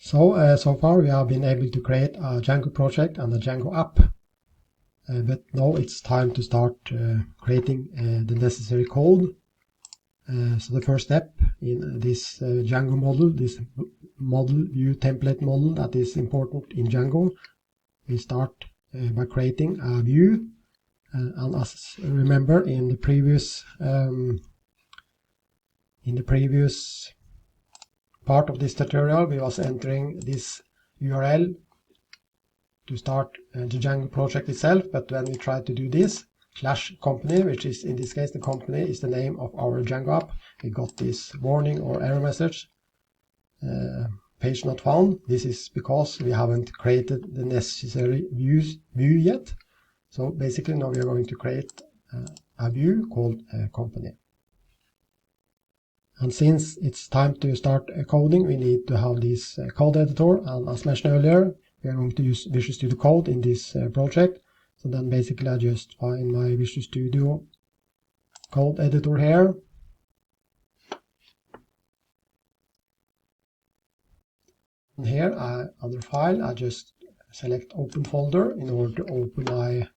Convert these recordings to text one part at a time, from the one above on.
So far we have been able to create a Django project and a Django app, but now it's time to start creating the necessary code. So the first step in this Django model, this model view template model that is important in Django, we start by creating a view. And as remember in the previous part of this tutorial, we was entering this URL to start the Django project itself, but when we try to do this /company, which is in this case the company is the name of our Django app, we got this warning or error message, page not found. This is because we haven't created the necessary view yet. So basically now we are going to create a view called company. And since it's time to start coding, we need to have this code editor. And as mentioned earlier, we are going to use Visual Studio Code in this project. So then basically I just find my Visual Studio Code editor here. And here, under File, I just select Open Folder in order to open my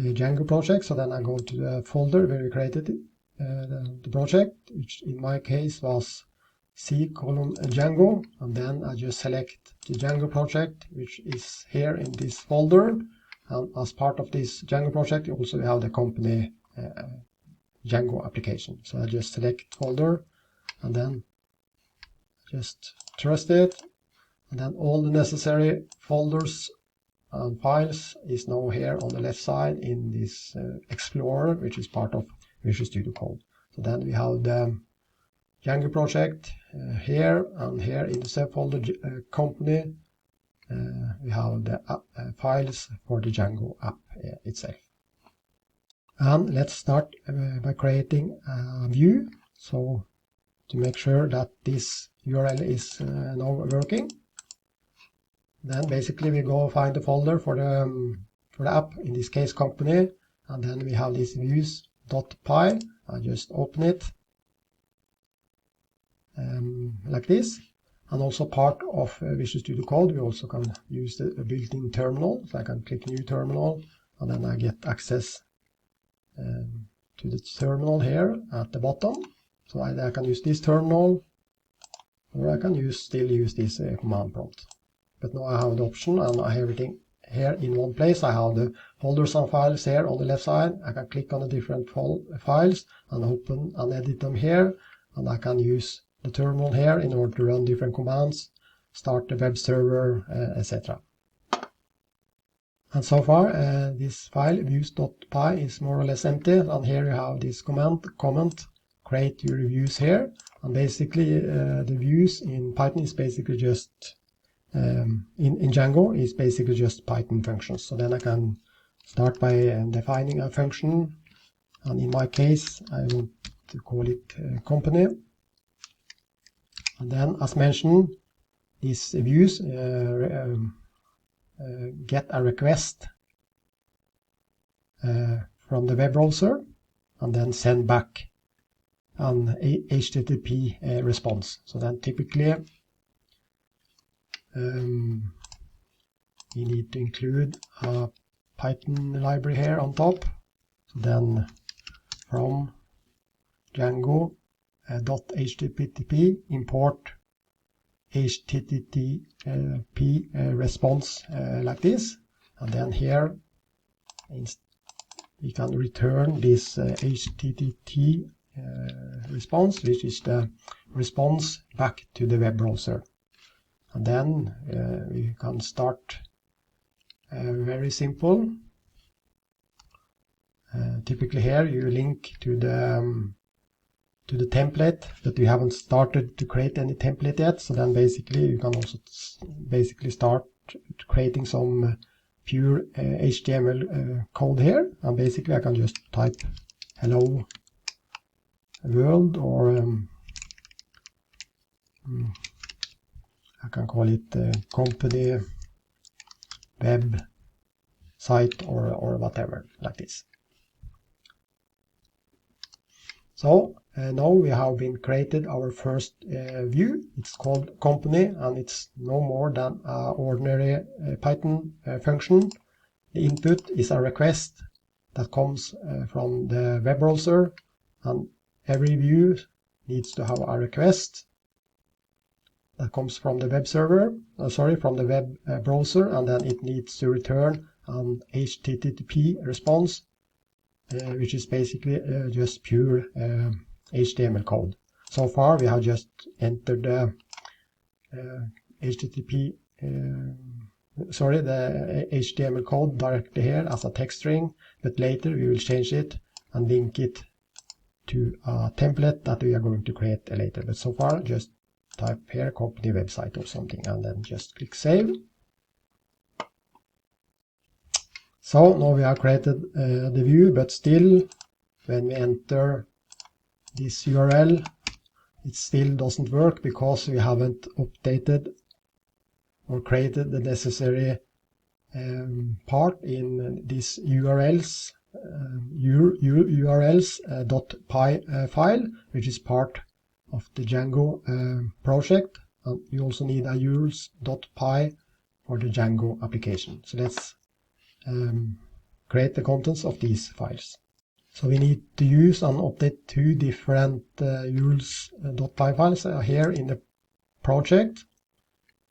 Django project. So then I go to the folder where we created the project, which in my case was C:\Django, and then I just select the Django project, which is here in this folder. And as part of this Django project, you also have the company Django application. So I just select folder and then just trust it. And then all the necessary folders and files is now here on the left side in this Explorer, which is part of Visual Studio Code. So then we have the Django project here, and here in the subfolder company we have the files for the Django app itself. And let's start by creating a view. So to make sure that this URL is now working, then basically we go find the folder for the app, in this case company, and then we have this views.py. I just open it like this. And also part of Visual Studio Code, we also can use the built-in terminal. So I can click New Terminal, and then I get access to the terminal here at the bottom. So I can use this terminal, or I can still use this command prompt. But now I have the option, and I have everything here in one place. I have the folders and files here on the left side. I can click on the different files and open and edit them here, and I can use the terminal here in order to run different commands, start the web server, etc. And so far this file views.py is more or less empty, and here you have this comment create your views here. And basically the views in Python is basically just in Django is basically just Python functions. So then I can start by defining a function, and in my case I want to call it company. And then, as mentioned, these views get a request from the web browser and then send back an HTTP response. So then typically we need to include a Python library here on top. So then from Django .http import HTTP response like this, and then here we can return this HTTP response, which is the response back to the web browser. And then we can start very simple. Typically here you link to the template, but we haven't started to create any template yet. So then basically you can also start creating some pure HTML code here. And basically I can just type hello world, or I can call it company web site or whatever, like this. So now we have been created our first view. It's called company, and it's no more than an ordinary Python function. The input is a request that comes from the web browser, and every view needs to have a request that comes from the web server, from the web browser, and then it needs to return an HTTP response, which is basically just pure HTML code. So far we have just entered the the HTML code directly here as a text string, but later we will change it and link it to a template that we are going to create later. But so far, just type here company website or something, and then just click save. So now we have created the view, but still when we enter this URL, it still doesn't work because we haven't updated or created the necessary part in this urls .py file, which is part of the Django project, and you also need a urls.py for the Django application. So let's create the contents of these files. So we need to use and update two different urls.py files here in the project.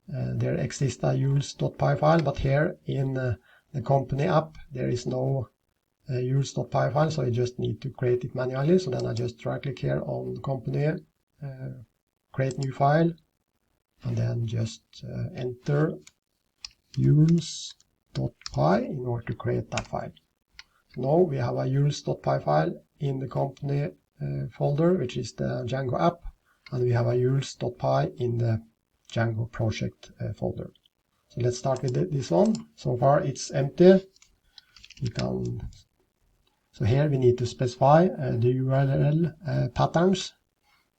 There exists a urls.py file, but here in the company app there is no urls.py file, so I just need to create it manually. So then I just right click here on company, create new file, and then just enter urls.py in order to create that file. Now we have a urls.py file in the company folder, which is the Django app, and we have a urls.py in the Django project folder. So let's start with this one. So far it's empty. So here we need to specify the URL patterns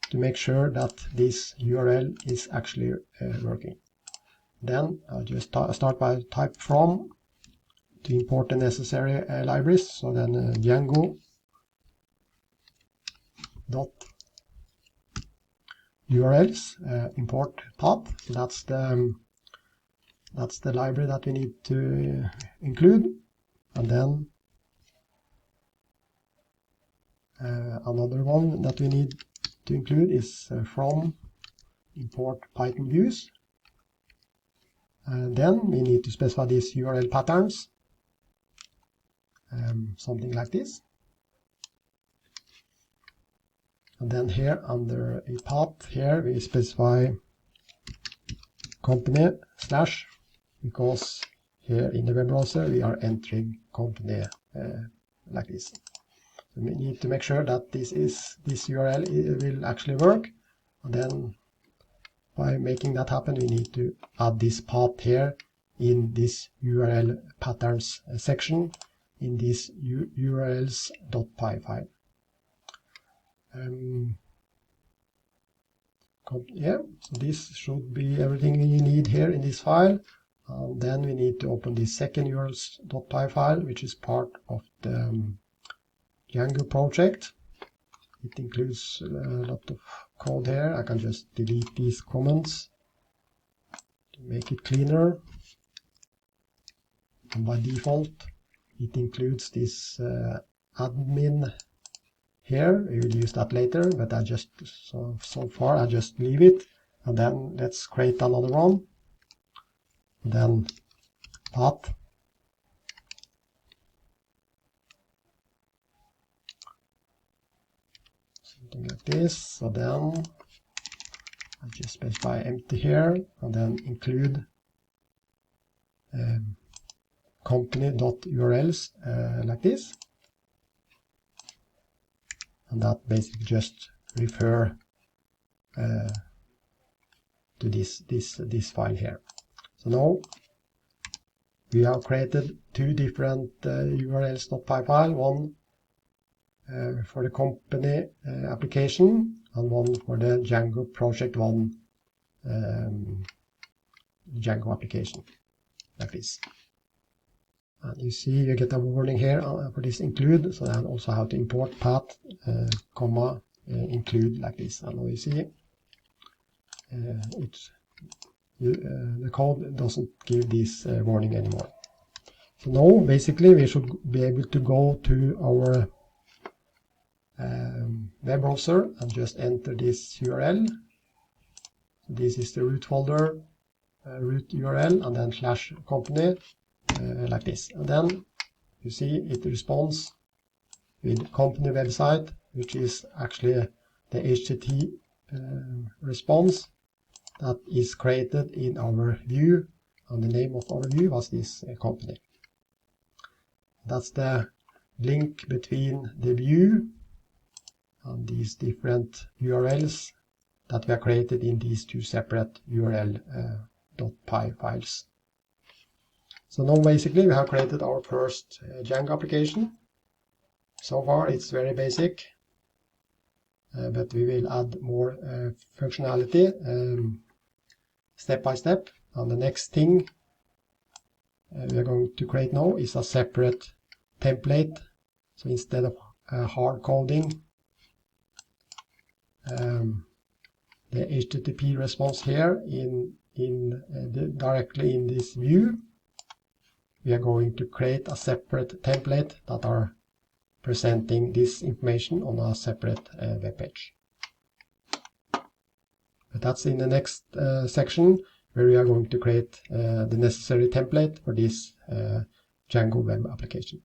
to make sure that this URL is actually working. Then I'll just start by type from to import the necessary libraries. So then Django dot URLs import path. So that's the library that we need to include. And then another one that we need to include is from import Python views. And then we need to specify these URL patterns, something like this. And then here under a path here we specify company / because here in the web browser we are entering company like this. So we need to make sure that this URL will actually work, and then by making that happen we need to add this path here in this URL patterns section in this urls.py file. Yeah, so this should be everything we need here in this file. Then we need to open this second urls.py file, which is part of the Django project. It includes a lot of code here. I can just delete these comments to make it cleaner. And by default, it includes this admin here. We will use that later, but I just so far I just leave it. And then let's create another one. And then path. Something like this. So then I just specify empty here, and then include company.urls like this. And that basically just refer to this file here. So now we have created two different urls.py file, one for the company application and one for the Django Project 1 Django application, like this. And you see you get a warning here for this include, so then also how to import path, comma, include like this. And now you see the code doesn't give this warning anymore. So now basically we should be able to go to our web browser and just enter this URL. This is the root folder, root URL, and then /company like this. And then you see it responds with company website, which is actually the HTTP response that is created in our view, and the name of our view was this company. That's the link between the view and these different URLs that were created in these two separate URL.py files. So now basically we have created our first Django application. So far it's very basic, but we will add more functionality step by step. And the next thing we are going to create now is a separate template. So instead of hard coding the HTTP response here directly in this view, we are going to create a separate template that are presenting this information on a separate web page. But that's in the next section, where we are going to create the necessary template for this Django web application.